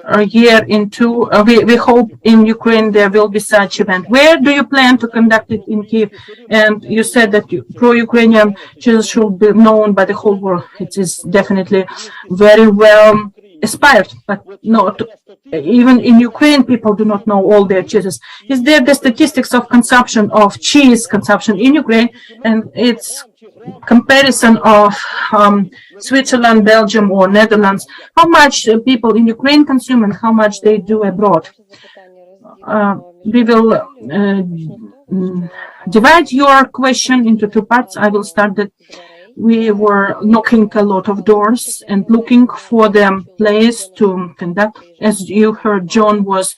S3: a year, in two, we hope in Ukraine there will be such event. Where do you plan to conduct it in Kyiv? And you said that pro-Ukrainian cheese should be known by the whole world. It is definitely very well aspired, but not even in Ukraine people do not know all their cheeses. Is there the statistics of consumption of cheese consumption in Ukraine, and its comparison of Switzerland, Belgium or Netherlands? How much people in Ukraine consume and how much they do abroad? We will divide your question into two parts. I will start that we were knocking a lot of doors and looking for the place to conduct. As you heard, John was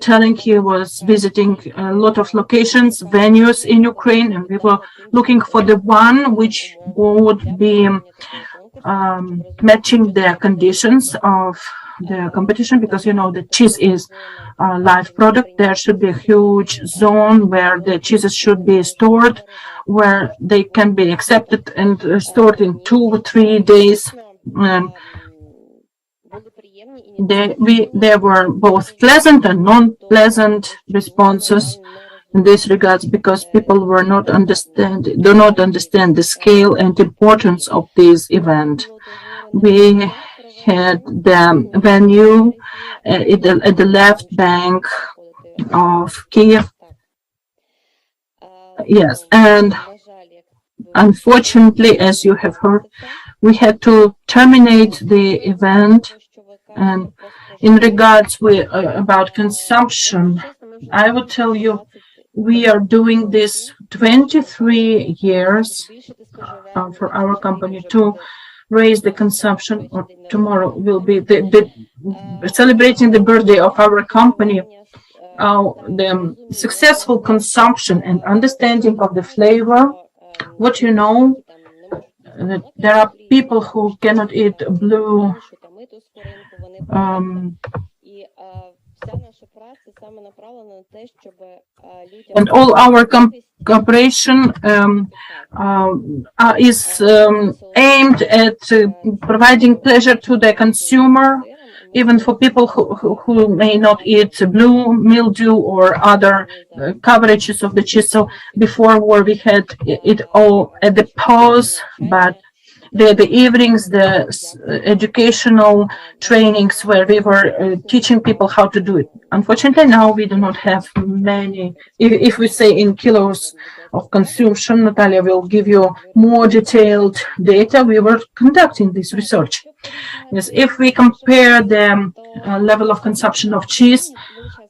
S3: telling, he was visiting a lot of locations, venues in Ukraine, and we were looking for the one which would be matching the conditions of the competition, because you know the cheese is a live product. There should be a huge zone where the cheeses should be stored, where they can be accepted and stored in 2 or 3 days. There were both pleasant and non-pleasant responses in this regards, because people do not understand the scale and importance of this event. We had the venue at the left bank of Kyiv. Yes, and unfortunately, as you have heard, we had to terminate the event. And in regards about consumption, I will tell you, we are doing this 23 years for our company to raise the consumption. Or tomorrow will be celebrating the birthday of our company. The successful consumption and understanding of the flavor. What you know, that there are people who cannot eat blue And all our cooperation is aimed at providing pleasure to the consumer, even for people who may not eat blue mildew or other coverages of the cheese. So before war, we had it all at the pause, but the evenings, the educational trainings where we were teaching people how to do it. Unfortunately, now we do not have many. If we say in kilos of consumption, Natalia will give you more detailed data. We were conducting this research. Yes, if we compare the level of consumption of cheese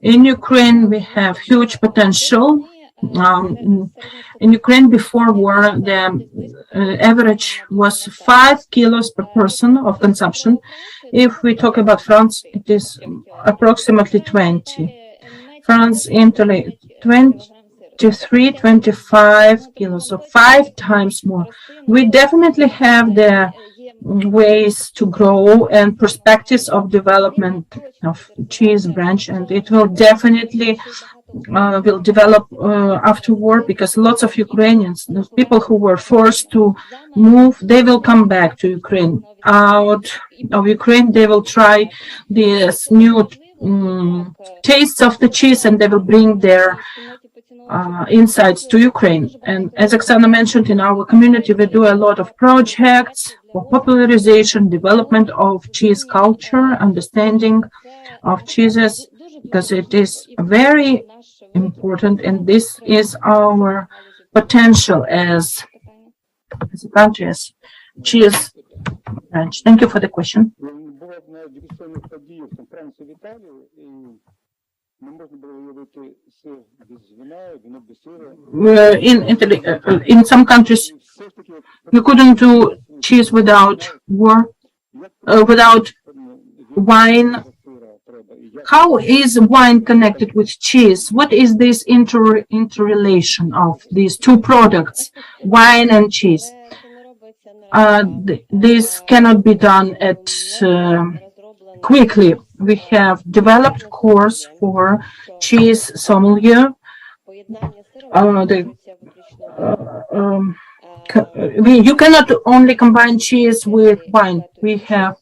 S3: in Ukraine, we have huge potential. In Ukraine before war, the average was 5 kilos per person of consumption. If we talk about France, it is approximately 20. France, Italy, 23, 25 kilos, so 5 times more. We definitely have the ways to grow and perspectives of development of cheese branch, and it will definitely will develop after war, because lots of Ukrainians, the people who were forced to move, they will come back to Ukraine. Out of Ukraine, they will try these new tastes of the cheese, and they will bring their insights to Ukraine. And as Oksana mentioned, in our community, we do a lot of projects for popularization, development of cheese culture, understanding of cheeses, because it is very important, and this is our potential as a country, as cheese branch. Thank you for the question. In some countries, you couldn't do cheese without without wine. How is wine connected with cheese? What is this interrelation of these two products, wine and cheese? This cannot be done at quickly. We have developed course for cheese sommelier. You cannot only combine cheese with wine. We have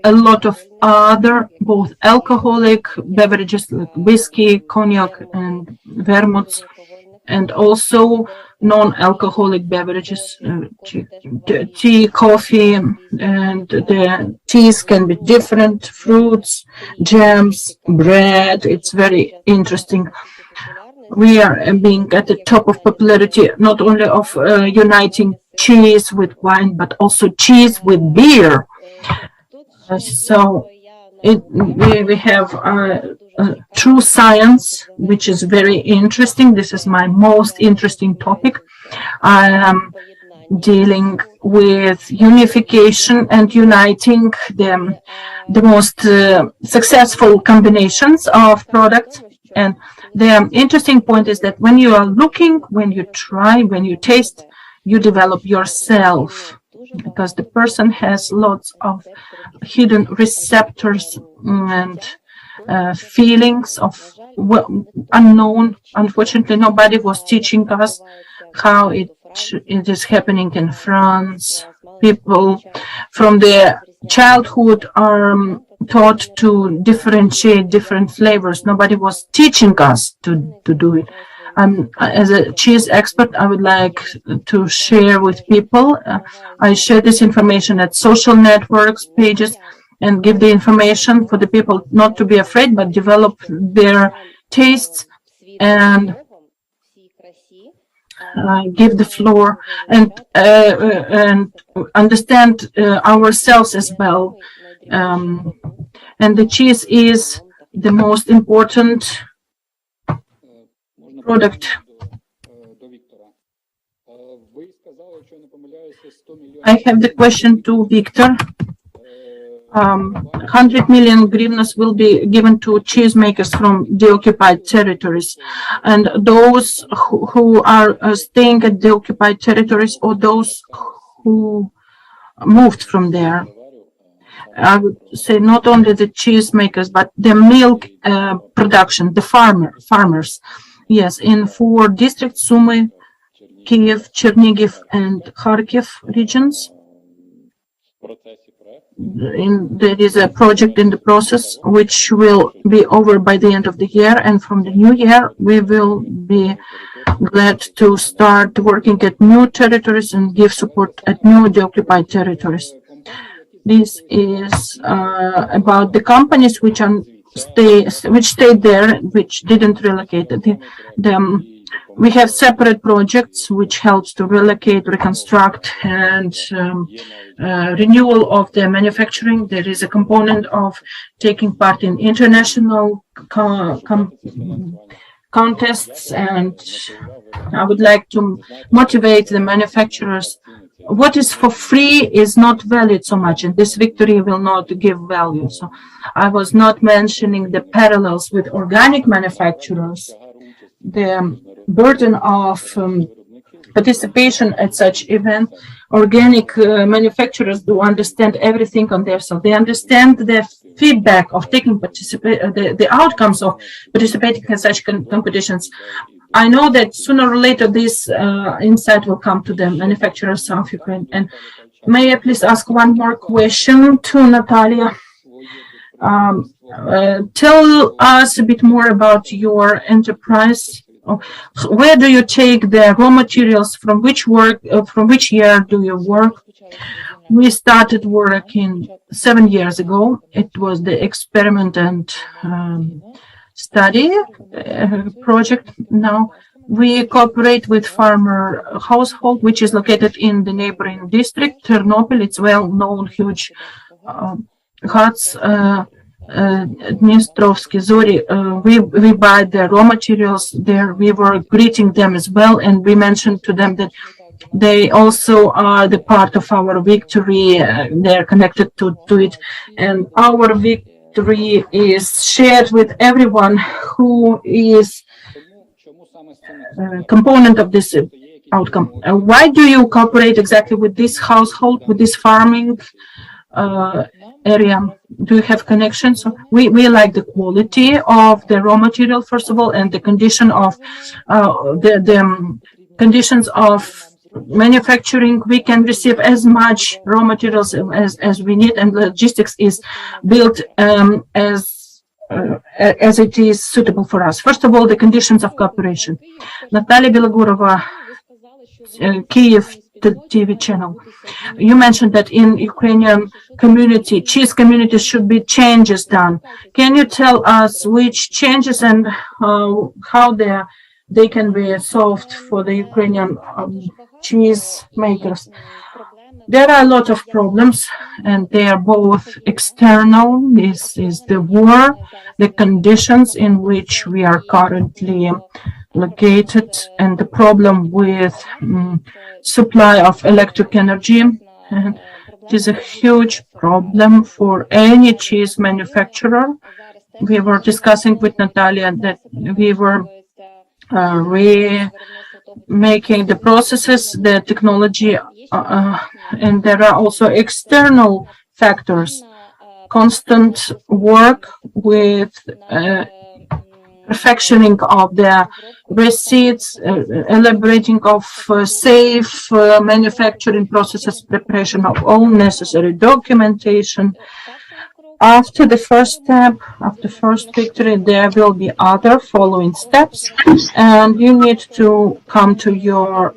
S3: a lot of other, both alcoholic beverages like whiskey, cognac, and vermouths, and also non-alcoholic beverages, tea, coffee, and the teas can be different, fruits, jams, bread. It's very interesting. We are being at the top of popularity, not only of uniting cheese with wine, but also cheese with beer. So we have true science, which is very interesting. This is my most interesting topic. I am dealing with unification and uniting the most successful combinations of products. And the interesting point is that when you are looking, when you try, when you taste, you develop yourself, because the person has lots of hidden receptors and feelings of unknown. Unfortunately, nobody was teaching us how it is happening in France. People from their childhood are taught to differentiate different flavors. Nobody was teaching us to do it. As a cheese expert, I would like to share with people. I share this information at social networks pages and give the information for the people not to be afraid, but develop their tastes and give the floor and understand ourselves as well. And the cheese is the most important product. I have the question to Viktor. 100 million hryvnias will be given to cheesemakers from the occupied territories, and those who are staying at the occupied territories or those who moved from there. I would say not only the cheese makers, but the milk production, the farmers. Yes, in 4 districts, Sumy, Kiev, Chernigiv, and Kharkiv regions. There is a project in the process which will be over by the end of the year, and from the new year we will be glad to start working at new territories and give support at new occupied territories. This is about the companies which stayed there, which didn't relocate. We have separate projects which helps to relocate, reconstruct, and renewal of the manufacturing. There is a component of taking part in international contests, and I would like to motivate the manufacturers. What is for free is not valid so much, and this victory will not give value. So I was not mentioning the parallels with organic manufacturers. The burden of participation at such event, organic manufacturers do understand everything on their side. They understand the feedback of taking the outcomes of participating in such competitions. I know that sooner or later this insight will come to the manufacturers of Ukraine. And may I please ask one more question to Natalia? Tell us a bit more about your enterprise. Where do you take the raw materials? From which year do you work? We started working 7 years ago. It was the experiment and study project. Now we cooperate with farmer household, which is located in the neighboring district, Ternopil. It's well-known, huge huts. Dmytrovsky, Zori, we buy the raw materials there. We were greeting them as well, and we mentioned to them that they also are the part of our victory. They're connected to it, and our victory is shared with everyone who is a component of this outcome. Why do you cooperate exactly with this household, with this farming area? Do you have connections? We like the quality of the raw material, first of all, and the condition of the conditions of manufacturing. We can receive as much raw materials as we need, and logistics is built as it is suitable for us. First of all, the conditions of cooperation. Natalia Bilogurova, Kiev TV channel. You mentioned that in Ukrainian community, cheese community, should be changes done. Can you tell us which changes and how they can be solved for the Ukrainian cheese makers? There are a lot of problems, and they are both external. This is the war, the conditions in which we are currently located, and the problem with supply of electric energy. And it is a huge problem for any cheese manufacturer. We were discussing with Natalia that we were remaking the processes, the technology, and there are also external factors, constant work with perfectioning of the receipts, elaborating of safe manufacturing processes, preparation of all necessary documentation. After the first step, after first victory, there will be other following steps, and you need to come to your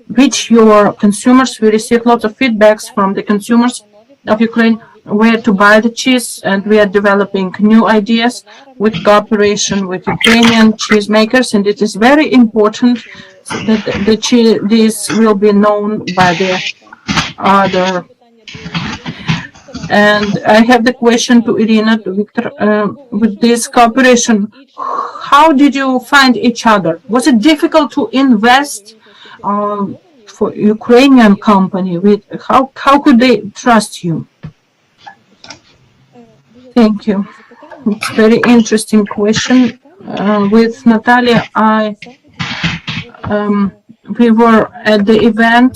S3: reach your consumers. We receive lots of feedbacks from the consumers of Ukraine where to buy the cheese, and we are developing new ideas with cooperation with Ukrainian cheese makers, and it is very important that this will be known by the other. And I have the question to Iryna, to Viktor, with this cooperation, how did you find each other? Was it difficult to invest for Ukrainian company? How could they trust you? Thank you. It's a very interesting question. With Natalia, we were at the event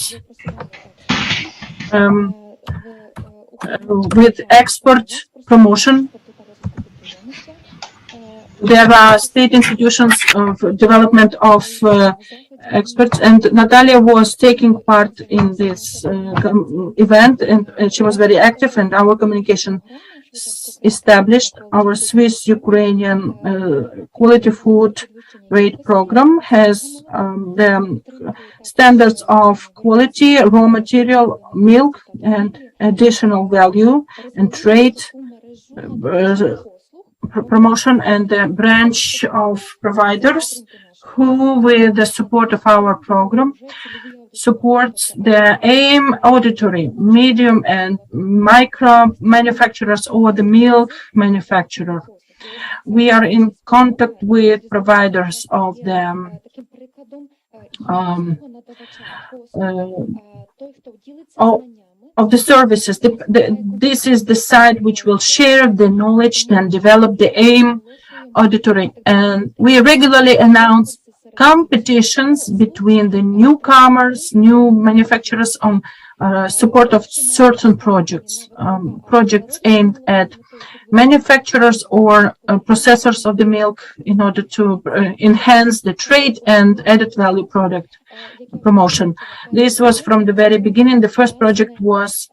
S3: with export promotion. There are state institutions of development of experts, and Natalia was taking part in this event, and she was very active, and our communication established our Swiss-Ukrainian quality food rate program has the standards of quality, raw material, milk, and additional value, and trade promotion, and a branch of providers who, with the support of our program, supports the AIM auditory, medium and micro manufacturers or the milk manufacturer. We are in contact with providers of the services. This is the site which will share the knowledge and develop the AIM auditory, and we regularly announce competitions between the newcomers, new manufacturers on support of certain projects, projects aimed at manufacturers or processors of the milk in order to enhance the trade and added value product promotion. This was from the very beginning. The first project was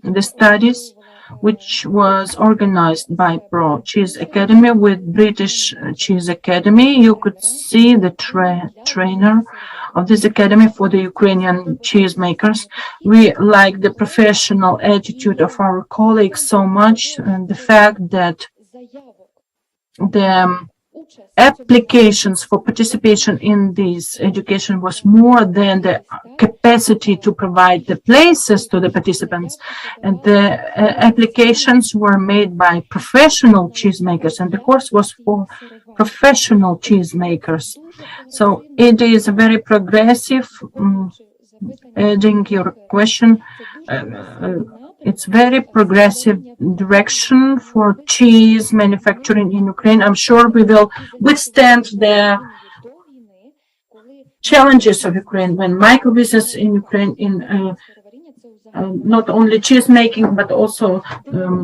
S3: the studies, which was organized by ProCheese Academy with British Cheese Academy. You could see the trainer of this academy for the Ukrainian cheesemakers. We like the professional attitude of our colleagues so much, and the fact that the applications for participation in this education was more than the capacity to provide the places to the participants, and the applications were made by professional cheesemakers, and the course was for professional cheesemakers. So it is a very progressive, adding your question, it's very progressive direction for cheese manufacturing in Ukraine. I'm sure we will withstand the challenges of Ukraine when microbusiness in Ukraine in not only cheese making but also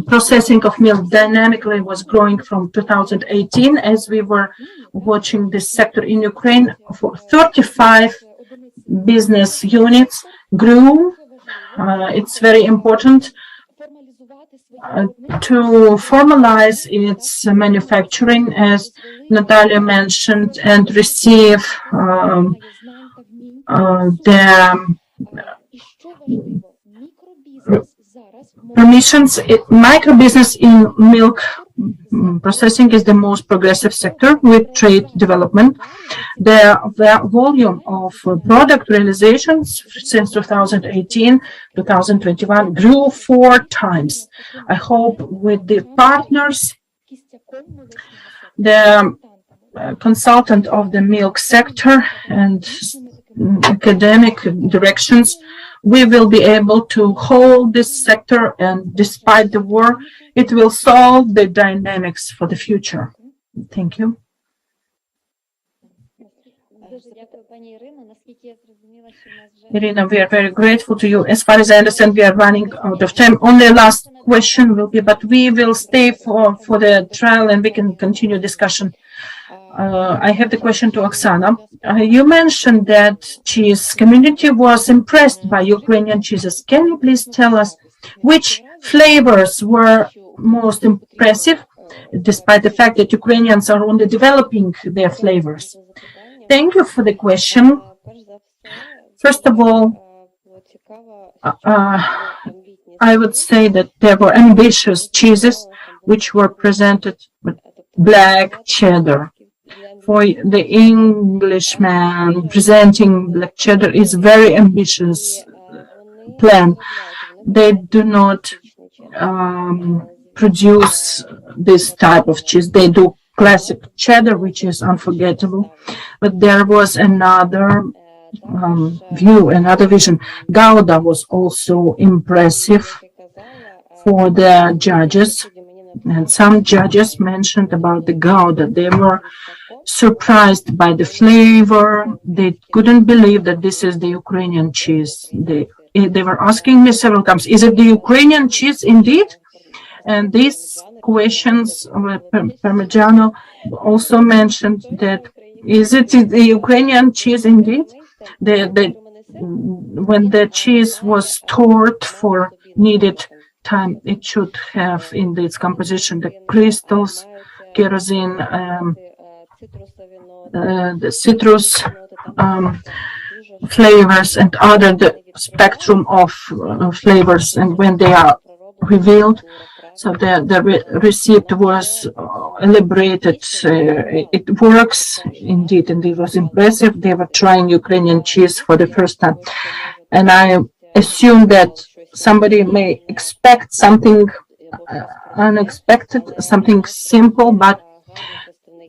S3: processing of milk dynamically was growing from 2018, as we were watching this sector in Ukraine. For 35 business units grew. It's very important to formalize its manufacturing, as Natalia mentioned, and receive the permissions. Microbusiness in milk processing is the most progressive sector with trade development. The volume of product realizations since 2018-2021 grew 4 times. I hope with the partners, the consultant of the milk sector and academic directions, we will be able to hold this sector, and despite the war, it will solve the dynamics for the future. Thank you. Iryna, we are very grateful to you. As far as I understand, we are running out of time. Only last question will be, but we will stay for the trial and we can continue discussion. I have the question to Oksana. You mentioned that cheese community was impressed by Ukrainian cheeses. Can you please tell us which flavors were most impressive, despite the fact that Ukrainians are only developing their flavors? Thank you for the question. First of all, I would say that there were ambitious cheeses which were presented with black cheddar. For the Englishman, presenting black cheddar is very ambitious plan. They do not produce this type of cheese. They do classic cheddar, which is unforgettable. But there was another view, another vision. Gouda was also impressive for the judges. And some judges mentioned about the Gouda. They were surprised by the flavor. They couldn't believe that this is the Ukrainian cheese. they were asking me several times, is it the Ukrainian cheese indeed? And these questions, Parmigiano also mentioned that, is it the Ukrainian cheese indeed? When the cheese was stored for needed time, it should have in its composition the crystals, kerosene, the citrus flavors and other the spectrum of flavors, and when they are revealed, so the receipt was elaborated. It works indeed, and it was impressive. They were trying Ukrainian cheese for the first time, and I assume that somebody may expect something unexpected, something simple, but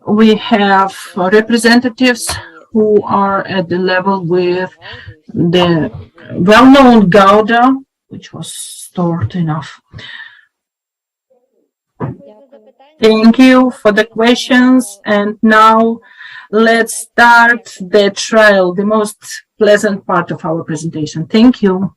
S3: we have representatives who are at the level with the well-known Gouda, which was stored enough. Thank you for the questions, and now let's start the trial, the most pleasant part of our presentation. Thank you.